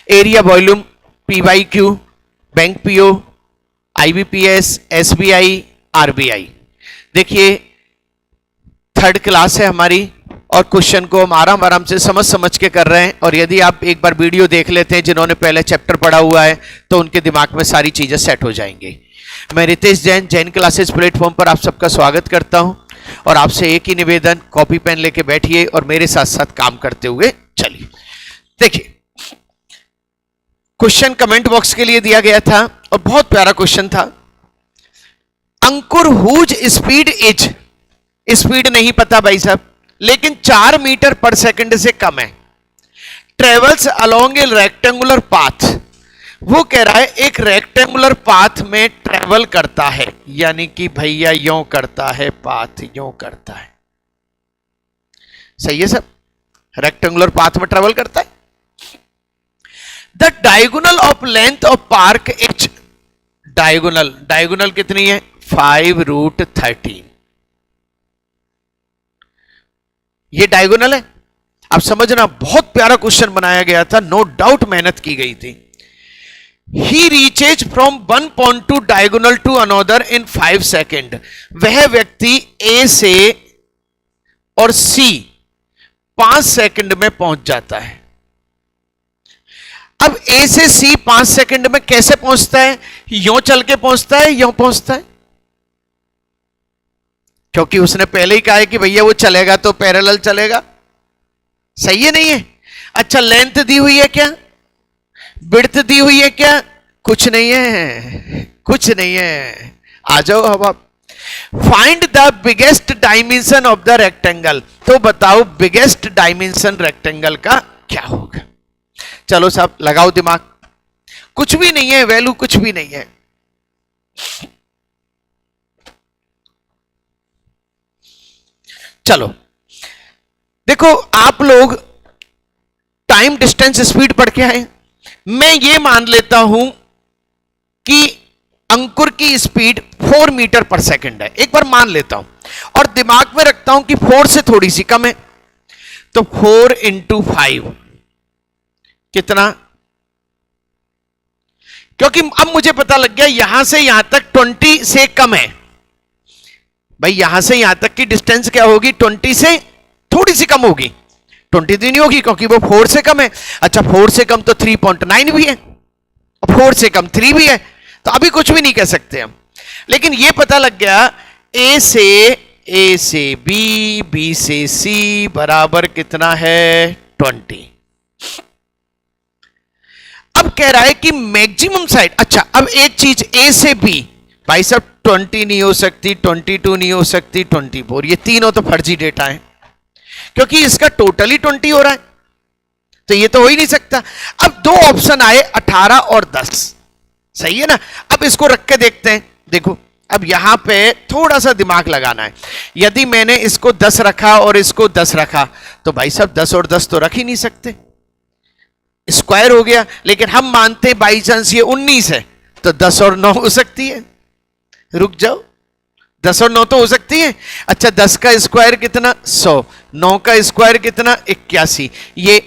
Area volume, PYQ, bank PO, IBPS, SBI, RBI। देखिए third class है हमारी और क्वेश्चन को हम आराम आराम से समझ के कर रहे हैं। और यदि आप एक बार वीडियो देख लेते हैं जिन्होंने पहले चैप्टर पढ़ा हुआ है तो उनके दिमाग में सारी चीजें सेट हो जाएंगी। मैं रितेश जैन, जैन क्लासेस प्लेटफॉर्म पर आप सबका स्वागत करता हूं और आपसे एक ही निवेदन, कॉपी पेन लेके बैठिए और मेरे साथ साथ काम करते हुए चलिए। देखिए क्वेश्चन कमेंट बॉक्स के लिए दिया गया था और बहुत प्यारा क्वेश्चन था। अंकुर हुज स्पीड इज, स्पीड नहीं पता भाई साहब, लेकिन 4 मीटर पर सेकंड से कम है, ट्रेवल्स अलोंग ए रेक्टेंगुलर पाथ। वो कह रहा है एक रेक्टेंगुलर पाथ में ट्रेवल करता है, यानी कि भैया यूं करता है, पाथ यूं करता है। सही है सब, रेक्टेंगुलर पाथ में ट्रेवल करता है। The diagonal of length of park is, diagonal कितनी है? 5√13। ये डायगोनल है, आप समझना बहुत प्यारा क्वेश्चन बनाया गया था, नो डाउट मेहनत की गई थी। He reaches from one point to diagonal to another in 5 second. वह व्यक्ति A से और C 5 सेकंड में पहुंच जाता है। अब A से C 5 सेकंड में कैसे पहुंचता है? यूं चल के पहुंचता है, यूं पहुंचता है? क्योंकि उसने पहले ही कहा है कि भैया वो चलेगा तो पैरेलल चलेगा। सही है नहीं है? अच्छा लेंथ दी हुई है क्या? विड्थ दी हुई है क्या? कुछ नहीं है, कुछ नहीं है। आ जाओ अब आप। Find the biggest dimension of the rectangle. तो बताओ बिगेस्ट डायमेंशन रेक्टेंगल का क्या होगा? चलो साहब लगाओ दिमाग। कुछ भी नहीं है, वैल्यू कुछ भी नहीं है। चलो देखो, आप लोग टाइम डिस्टेंस स्पीड पढ़ के आए। मैं ये मान लेता हूं कि अंकुर की स्पीड 4 मीटर पर सेकंड है, एक बार मान लेता हूं और दिमाग में रखता हूं कि 4 से थोड़ी सी कम है, तो 4 × 5 कितना? क्योंकि अब मुझे पता लग गया यहां से यहां तक 20 से कम है। भाई यहां से यहां तक की डिस्टेंस क्या होगी? 20 से थोड़ी सी कम होगी, 20 नहीं होगी क्योंकि वो 4 से कम है। अच्छा 4 से कम तो 3.9 भी है, 4 से कम 3 भी है, तो अभी कुछ भी नहीं कह सकते हम। लेकिन ये पता लग गया A से B से C बराबर कितना है? 20। अब कह रहा है कि मैक्सिमम साइड। अच्छा अब एक चीज, A से B भाई साहब 20 नहीं हो सकती, 22 नहीं हो सकती, 24, ये तीनों तो फर्जी डेटा है क्योंकि इसका टोटली 20 हो रहा है, तो ये तो हो ही नहीं सकता। अब दो ऑप्शन आए 18 और 10, सही है ना? अब इसको रख के देखते हैं। देखो अब यहां पे थोड़ा सा दिमाग लगाना है। यदि मैंने इसको 10 रखा और इसको 10 रखा तो भाई साहब 10 और 10 तो रख ही नहीं सकते, स्क्वायर हो गया। लेकिन हम मानते बाई चांस ये 19 है तो 10 और 9 हो सकती है। रुक जाओ, 10 और 9 तो हो सकती है। अच्छा 10 का स्क्वायर कितना? 100। 9 का स्क्वायर कितना? 81। ये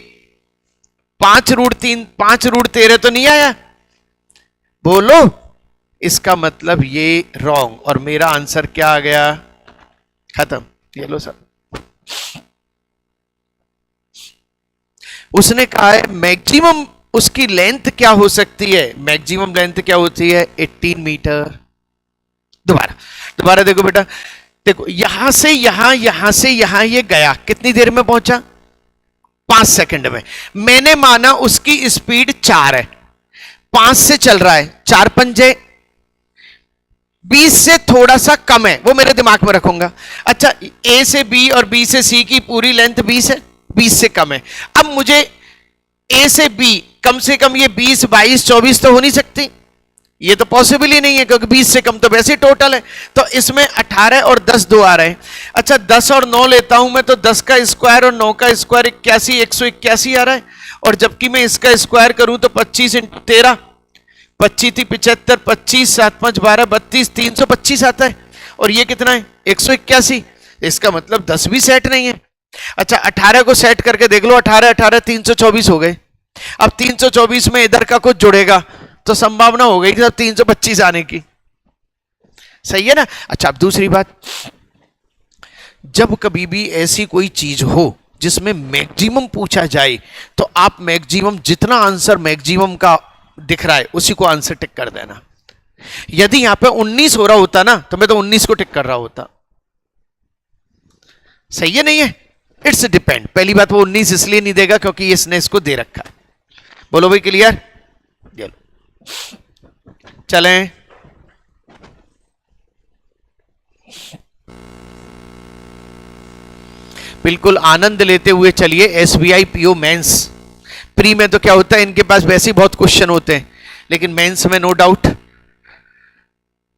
5√3, 5√13 तो नहीं आया? बोलो, इसका मतलब ये रॉन्ग और मेरा आंसर क्या आ गया? खत्म। ये लो सब। उसने कहा है मैक्सिमम उसकी लेंथ क्या हो सकती है? मैक्सिमम लेंथ क्या होती है? 18 मीटर। दोबारा देखो बेटा, देखो यहां से यहां ये गया, कितनी देर में पहुंचा? 5 सेकंड में। मैंने माना उसकी स्पीड 4 है, 5 से चल रहा है, 4 पंजे 20 से थोड़ा सा कम है, वो मेरे दिमाग में रखूंगा। अच्छा A से B और B से C की पूरी लेंथ 20 है, 20 से कम है। अब मुझे A से B कम से कम ये 20, 22, 24 तो हो नहीं सकती, ये तो पॉसिबल ही नहीं है क्योंकि 20 से कम तो वैसे टोटल है। तो इसमें 18 और 10 दो आ रहे हैं। अच्छा 10 और 9 लेता हूं मैं तो 10 का स्क्वायर और 9 का स्क्वायर 81, 181 आ रहा है। और जबकि मैं इसका स्क्वायर करूं तो 25 × 13, 25 थी 75, 25 7 5 12 32, 325 आता है। और ये कितना है? 181। इसका मतलब 10 भी सेट नहीं है। अच्छा 18 को सेट करके देख लो, 18 18 324 हो गए, अब 324 में इधर का कुछ जुड़ेगा तो संभावना हो गई कि 325 आने की। सही है ना। अच्छा, अब दूसरी बात, जब कभी भी ऐसी कोई चीज हो जिसमें मैक्सिमम पूछा जाए तो आप मैक्सिमम, जितना आंसर मैक्सिमम का दिख रहा है उसी को आंसर टिक कर देना। यदि यहां पे 19 हो रहा होता ना तो मैं तो 19 को टिक कर रहा होता। सही है नहीं है? It's depend. पहली बात, वो 19 इसलिए नहीं देगा क्योंकि इसने इसको दे रखा है। बोलो भाई, क्लियर? चलें, बिल्कुल आनंद लेते हुए चलिए। SBI PO mains. प्री में तो क्या होता है, इनके पास वैसे ही बहुत क्वेश्चन होते हैं, लेकिन मेंस में नो डाउट।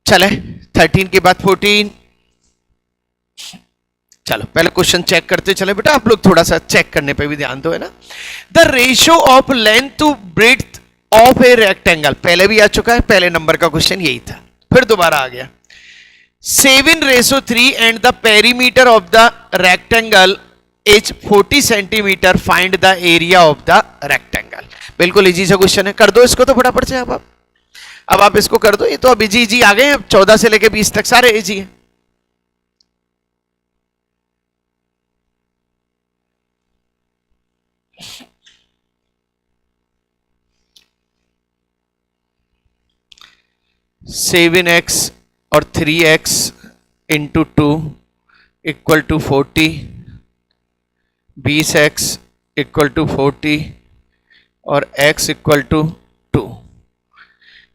चले 13 के बाद 14। चलो पहले क्वेश्चन चेक करते चले बेटा, आप लोग थोड़ा सा चेक करने पे भी ध्यान दो, है ना। The ratio of length to breadth of a rectangle, पहले भी आ चुका है, पहले नंबर का क्वेश्चन यही था, फिर दोबारा आ गया। 7:3 and the perimeter of the rectangle is 40 centimeter. Find the area of the rectangle. बिल्कुल इजी सा क्वेश्चन है, कर दो इसको तो फटाफट से। अब आप इसको कर दो, ये तो अब इजी आ गए हैं। 14 से लेके 20 तक सारे इजी हैं। सेवन एक्स और 3x into 2 equal to 40, 20x equal to 40 और x इक्वल टू 2।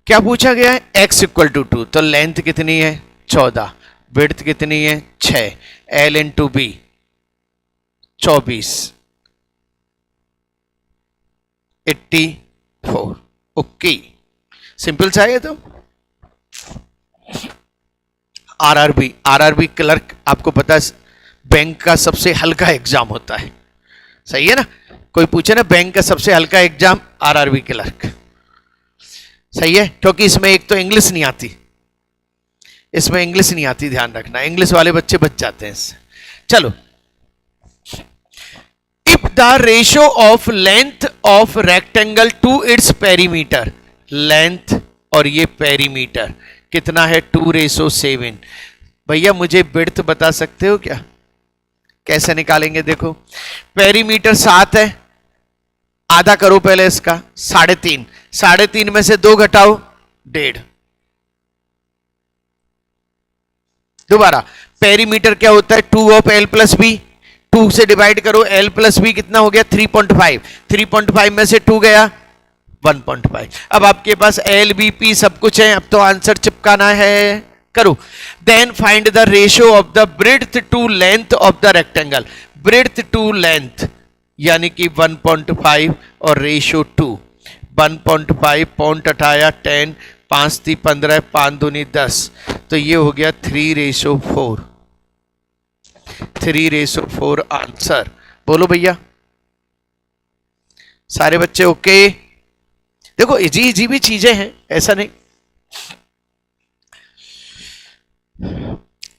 क्या पूछा गया है? x equal to 2। तो लेंथ कितनी है? 14। विड्थ कितनी है? 6। l into B 24, 84। Okay, simple सा है। तो आरआरबी क्लर्क, आपको पता है बैंक का सबसे हल्का एग्जाम होता है। सही है ना। कोई पूछे ना बैंक का सबसे हल्का एग्जाम, आरआरबी क्लर्क। सही है, क्योंकि इसमें एक तो इंग्लिश नहीं आती, इसमें इंग्लिश नहीं आती, ध्यान रखना, इंग्लिश वाले बच्चे बच जाते हैं इससे। चलो, if the ratio of length of rectangle to its perimeter, length और ये पेरीमीटर कितना है? 2:7। भैया मुझे विड्थ बता सकते हो क्या? कैसे निकालेंगे? देखो, पेरीमीटर 7 है, आधा करो पहले इसका, 3.5। 3.5 में से 2 घटाओ, 1.5। दोबारा, पेरीमीटर क्या होता है? 2 ऑफ l प्लस बी। 2 से डिवाइड करो, l प्लस बी कितना हो गया? 3.5। 3.5 में से 2 गया, 1.5। अब आपके पास एल बी पी सब कुछ है, अब तो आंसर चिपकाना है। करो, then find the ratio of the breadth to length of the rectangle. Breadth to length यानी कि 1.5 और रेशियो 2। 1.5 पॉइंट हटाया 10, 5 × 15, 5 दूनी 10, तो ये हो गया 3:4। 3:4 आंसर। बोलो भैया, सारे बच्चे ओके? देखो इजी भी चीजें हैं, ऐसा नहीं।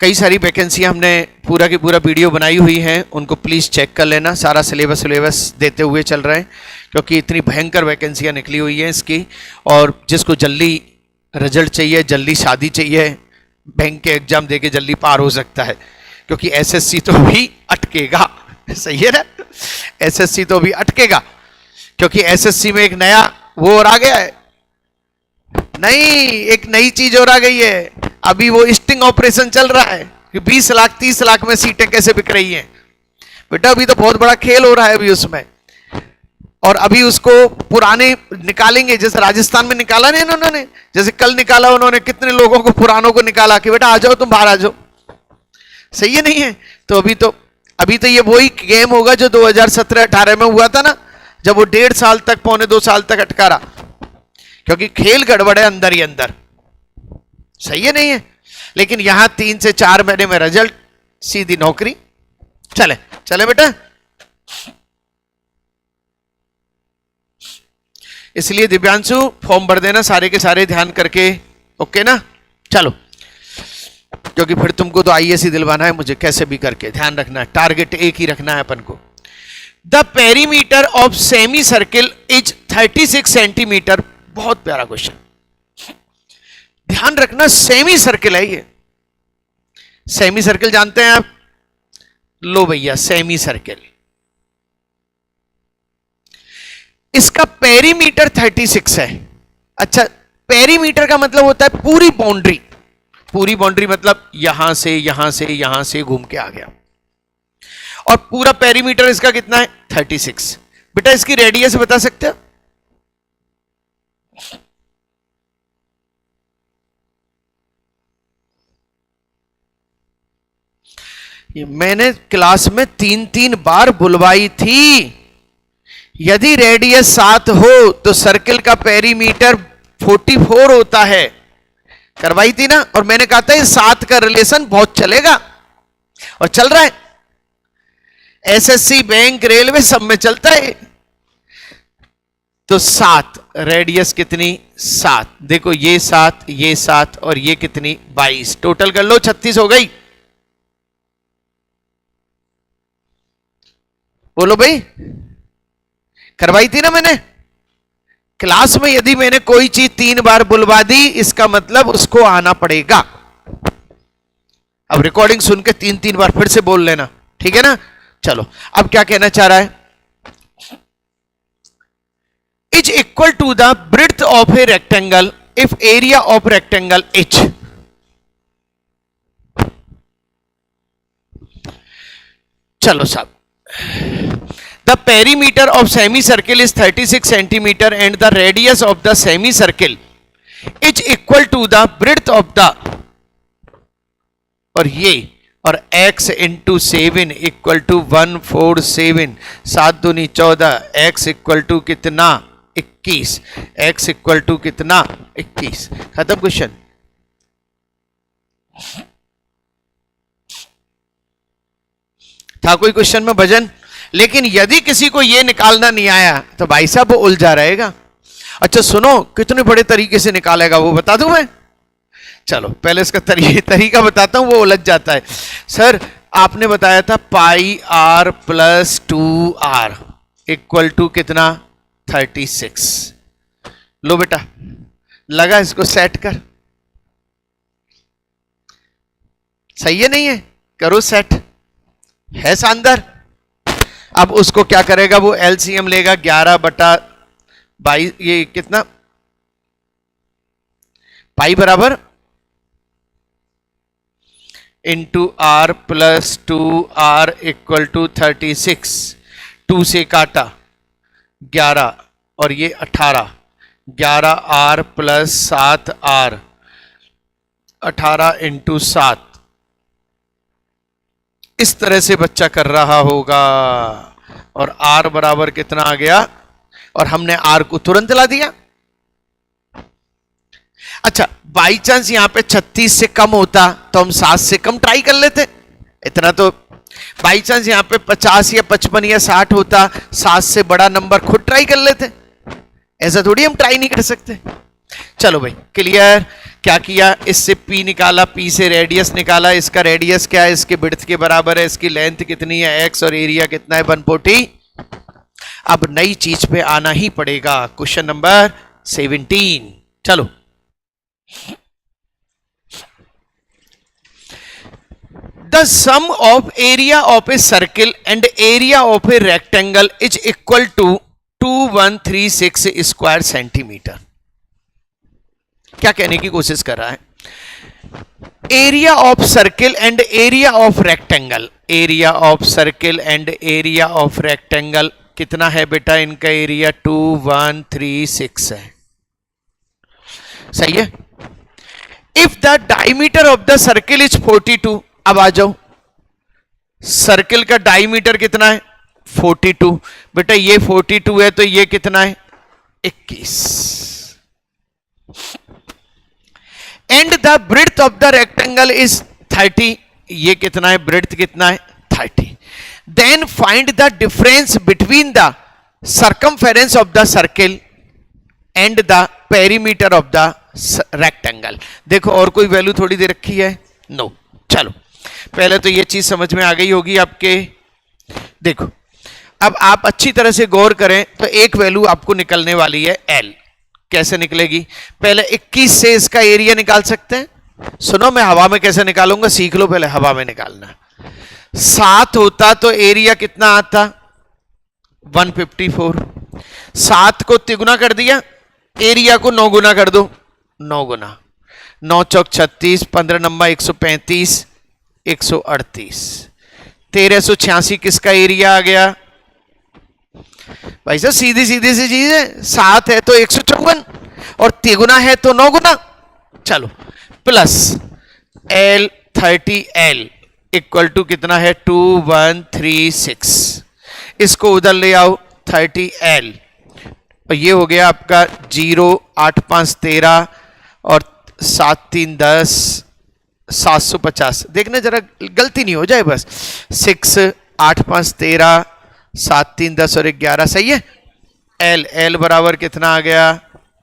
कई सारी वैकेंसियां हमने पूरा की पूरा वीडियो बनाई हुई हैं, उनको प्लीज चेक कर लेना। सारा सिलेबस देते हुए चल रहे हैं, क्योंकि इतनी भयंकर वैकेंसियां निकली हुई हैं इसकी। और जिसको जल्दी रिजल्ट चाहिए, जल्दी शादी चाहिए, बैंक के एग्जाम देके जल्दी पार हो सकता है, क्योंकि एसएससी तो भी अटकेगा। सही है ना, एसएससी तो भी अटकेगा, क्योंकि एसएससी में एक नया वो और आ गया है, नहीं एक नई चीज और आ गई है। अभी वो स्टिंग ऑपरेशन चल रहा है कि 20 लाख 30 लाख में सीटें कैसे बिक रही हैं। बेटा अभी तो बहुत बड़ा खेल हो रहा है अभी उसमें, और अभी उसको पुराने निकालेंगे, जैसे राजस्थान में निकाला नहीं उन्होंने, जैसे कल निकाला उन्होंने, कितने लोगों को पुरानों को निकाला कि बेटा आ जाओ तुम बाहर आ जाओ। सही है नहीं है? तो अभी तो ये वही गेम होगा जो 2017-18 में हुआ था ना, जब वो 1.5 साल तक, 1.25 साल तक अटका रहा, क्योंकि खेल गड़बड़ है अंदर ही अंदर। सही है नहीं है? लेकिन यहां 3 से 4 महीने में रिजल्ट, सीधी नौकरी। चले चले बेटा, इसलिए दिव्यांशु फॉर्म भर देना सारे के सारे ध्यान करके, ओके ना? चलो, क्योंकि फिर तुमको तो आईएएस ही दिलवाना है मुझे, कैसे भी करके ध्यान रखना है, टारगेट एक ही रखना है अपन को। The perimeter of semi circle is 36 centimetre. बहुत प्यारा क्वेश्चन, ध्यान रखना सेमी सर्किल है ये। सेमी सर्किल जानते हैं आप? लो भैया, सेमी सर्किल, इसका पेरीमीटर 36 है। अच्छा, पेरीमीटर का मतलब होता है पूरी बाउंड्री। पूरी बाउंड्री मतलब यहां से यहां से यहां से घूम के आ गया, और पूरा पेरीमीटर इसका कितना है? 36। बेटा इसकी रेडियस बता सकते हो? ये मैंने क्लास में 3 बार बुलवाई थी। यदि रेडियस 7 हो तो सर्किल का पेरीमीटर 44 होता है। करवाई थी ना, और मैंने कहा था ये 7 का रिलेशन बहुत चलेगा, और चल रहा है। एसएससी, बैंक, रेलवे सब में चलता है। तो 7, रेडियस कितनी? 7। देखो ये 7, ये 7, और ये कितनी? 22। टोटल कर लो, 36 हो गई। बोलो भाई, करवाई थी ना मैंने क्लास में। यदि मैंने कोई चीज 3 बार बुलवा दी, इसका मतलब उसको आना पड़ेगा। अब रिकॉर्डिंग सुन के 3 बार फिर से बोल लेना, ठीक है ना? चलो, अब क्या कहना चाह रहा है? Is equal to the breadth of a rectangle if area of rectangle H. चलो साहब, the perimeter of semicircle is 36 centimeter and the radius of the semicircle is equal to the breadth of the, और ये और x into 7 equal to 147। 7 दूनी 14, x equal to कितना? 21। x equal to कितना? 21। खत्म question. था कोई क्वेश्चन में भजन? लेकिन यदि किसी को यह निकालना नहीं आया तो भाई साहब वो उलझा रहेगा। अच्छा सुनो, कितने बड़े तरीके से निकालेगा वो बता दूं मैं? चलो पहले इसका तरीका बताता हूं, वो उलझ जाता है। सर आपने बताया था pi r plus 2r equal to कितना? 36। लो बेटा, लगा, इसको सेट कर। सही है नहीं है? करो सेट। है शानदार। अब उसको क्या करेगा? वो एलसीएम लेगा 11/22। ये कितना? पाई बराबर into r plus 2r equal to 36। 2 से काटा 11 और ये 18। 11r plus 7r, 18 into 7। इस तरह से बच्चा कर रहा होगा, और r बराबर कितना आ गया? और हमने r को तुरंत ला दिया। अच्छा, बाई चांस यहां पे 36 से कम होता तो हम 7 से कम ट्राई कर लेते। इतना तो बाई चांस यहां पे 50 या 55 या 60 होता, 7 से बड़ा नंबर खुद ट्राई कर लेते। ऐसा थोड़ी हम ट्राई नहीं कर सकते। चलो भाई क्लियर। क्या किया? इससे p निकाला, p से रेडियस निकाला। इसका रेडियस क्या है? इसके विड्थ के बराबर है। इसकी लेंथ कितनी है? x, और एरिया कितना है? 140। अब नई चीज पे आना ही पड़ेगा। Question number 17। चलो, the sum of area of a circle and area of a rectangle is equal to 2136 square centimetre. क्या कहने की कोशिश कर रहा है? Area of circle and area of rectangle. Area of circle and area of rectangle कितना है बेटा? इनका एरिया 2136 है। सही है। If the diameter of the circle is 42। अब आ जाओ, सर्किल का डायमीटर कितना है? 42। बेटा ये 42 है तो ये कितना है? 21। And the breadth of the rectangle is 30। ये कितना है? ब्रेड्थ कितना है? 30। Then find the difference between the circumference of the circle and the perimeter of the rectangle. देखो और कोई वैल्यू थोड़ी दे रखी है? नो। चलो पहले तो ये चीज समझ में आ गई होगी आपके। देखो अब आप अच्छी तरह से गौर करें तो एक वैल्यू आपको निकलने वाली है एल। कैसे निकलेगी? पहले 21 से इसका एरिया निकाल सकते हैं। सुनो, मैं हवा में कैसे निकालूंगा सीख लो, पहले हवा में निकालना। 7 होता तो एरिया कितना आता? 154। 7 को तिगुना कर दिया, एरिया को 9 गुना कर दो। 9 गुना 9 चौक 36, 15 नंबर 135, 138, 1386 किसका एरिया आ गया? भाई साहब सीधी सीधी सी चीज है, 7 है तो 154 और तिगुना है तो 9 गुना। चलो plus L 30L equal to कितना है? 2136। इसको उधर ले आओ 30L और ये हो गया आपका 0, 8 5 13 और 7 3 10, 750। देखना जरा गलती नहीं हो जाए बस। 6 8 5 13, 7 3 10 और 11 सही है। L बराबर कितना आ गया?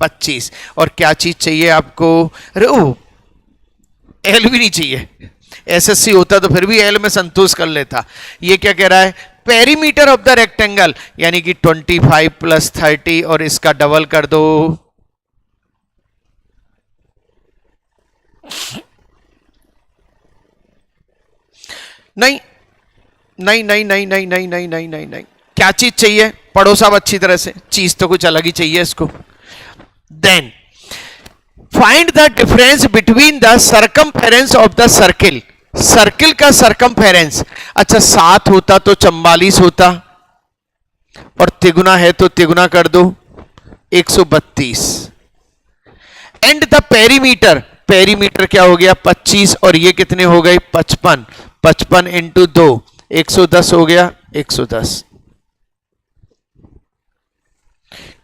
25। और क्या चीज चाहिए आपको? अरे ओ L भी नहीं चाहिए, SSC होता तो फिर भी L में संतोष कर लेता। ये क्या कह रहा है? पेरीमीटर ऑफ द रेक्टेंगल, यानी कि 25 प्लस 30 और इसका डबल कर दो। नहीं नहीं नहीं नहीं नहीं नहीं नहीं नहीं नहीं नहीं, क्या चीज चाहिए? पढ़ो साहब अच्छी तरह से, चीज तो कुछ अलग ही चाहिए इसको। Then find the difference between the circumference of the circle. Circle का सर्कमफेरेंस, अच्छा 7 होता तो 44 होता और तिगुना है तो तिगुना कर दो 132। एंड द पेरीमीटर, पेरीमीटर क्या हो गया? 25 और ये कितने हो गए? 55। 55 इंटू 2 110 हो गया 110।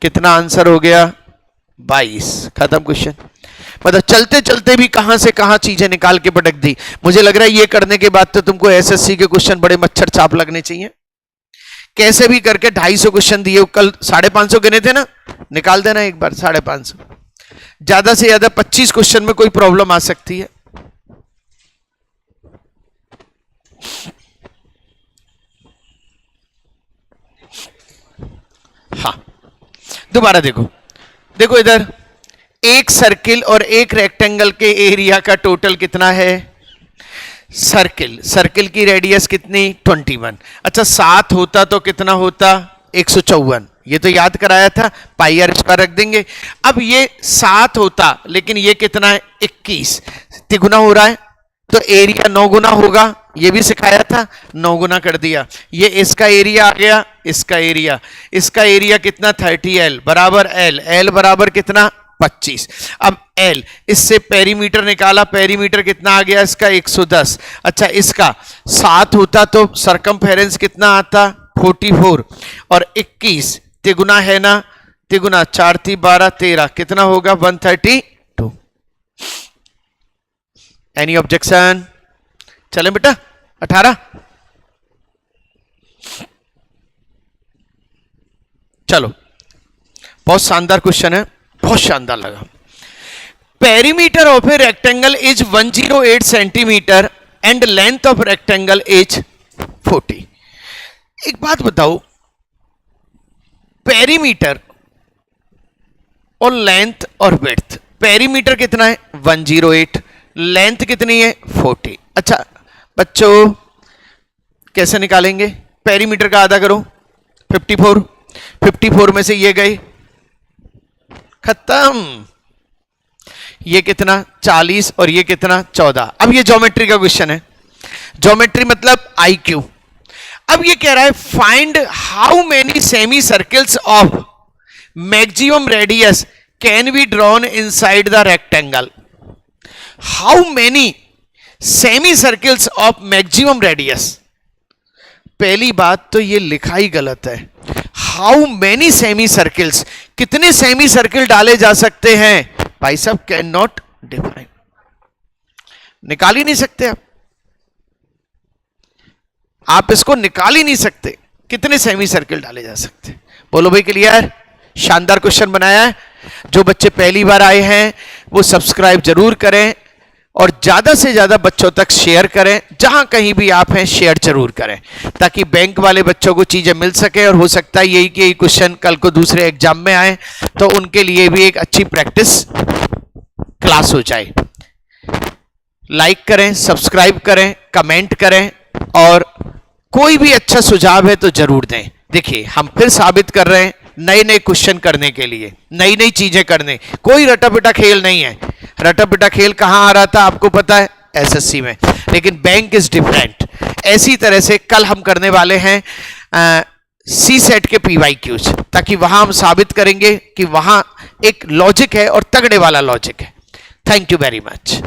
कितना आंसर हो गया? 22। खत्म क्वेश्चन। मतलब चलते चलते भी कहां से कहां चीजें निकाल के पटक दी। मुझे लग रहा है ये करने के बाद तो तुमको एसएससी के क्वेश्चन बड़े मच्छर चाप लगने चाहिए। कैसे भी करके 250 क्वेश्चन दिए, कल 550 गिने थे ना, निकाल देना एक बार 550। ज्यादा से ज्यादा 25 क्वेश्चन में कोई प्रॉब्लम आ सकती है। हाँ दोबारा देखो, देखो इधर एक सर्किल और एक रेक्टेंगल के एरिया का टोटल कितना है? सर्किल, सर्किल की रेडियस कितनी? 21। अच्छा 7 होता तो कितना होता? 154। ये तो याद कराया था, पाई आर स्क्वायर रख देंगे। अब ये 7 होता लेकिन ये कितना है? 21। तिगुना हो रहा है तो एरिया 9 गुना होगा, ये भी सिखाया था, 9 गुना कर दिया। ये इसका एरिया आ गया, इसका एरिया कितना? 30L बराबर L बराबर कितना? 25। अब L, इससे पेरीमीटर निकाला, पेरीमीटर कितना आ गया इसका? 110। अच्छा इसका 7 होता तो सर्कमफेरेंस कितना आता? 44 और 21 तिगुना है ना, तिगुना 4 3 12 13 कितना होगा? 132। Any objection? चले बेटा 18। चलो बहुत शानदार क्वेश्चन है, बहुत शानदार लगा। Perimeter of a rectangle is 108 centimetre and length of rectangle is 40। एक बात बताओ, पेरीमीटर और लेंथ और विड्थ, पेरीमीटर कितना है? 108, लेंथ कितनी है? 40। अच्छा बच्चों कैसे निकालेंगे? पेरीमीटर का आधा करो 54, 54 में से ये गए खत्म। ये कितना? 40 और ये कितना? 14। अब ये ज्योमेट्री का क्वेश्चन है, ज्योमेट्री मतलब IQ। अब ये कह रहा है find how many semi circles of maximum radius can be drawn inside the rectangle. How many semi circles of maximum radius. पहली बात तो ये लिखा ही गलत है। हाउ मेनी सेमी सर्किल्स, कितने सेमी सर्किल डाले जा सकते हैं? भाई साहब कैन नॉट डिफाइन, निकाल ही नहीं सकते आप इसको निकाल ही नहीं सकते। कितने सेमी सर्किल डाले जा सकते? बोलो भाई क्लियर? शानदार क्वेश्चन बनाया है। जो बच्चे पहली बार आए हैं वो सब्सक्राइब जरूर करें, और ज्यादा से ज्यादा बच्चों तक शेयर करें। जहां कहीं भी आप हैं शेयर जरूर करें, ताकि बैंक वाले बच्चों को चीजें मिल सके। और हो सकता है यही कि यही क्वेश्चन कल को दूसरे एग्जाम में आए, तो उनके लिए भी एक अच्छी प्रैक्टिस क्लास हो जाए। लाइक करें, सब्सक्राइब करें, कमेंट करें, और कोई भी अच्छा सुझाव है तो जरूर दें। देखिए हम फिर साबित कर रहे हैं, नए नए क्वेश्चन करने के लिए, नई नई चीजें करने, कोई रटा पिटा खेल नहीं है। रटा पिटा खेल कहां आ रहा था आपको पता है? एसएससी में। लेकिन बैंक इज डिफरेंट। ऐसी तरह से कल हम करने वाले हैं सी सेट के PYQs, ताकि वहां हम साबित करेंगे कि वहां एक लॉजिक है और तगड़े वाला लॉजिक है। Thank you very much.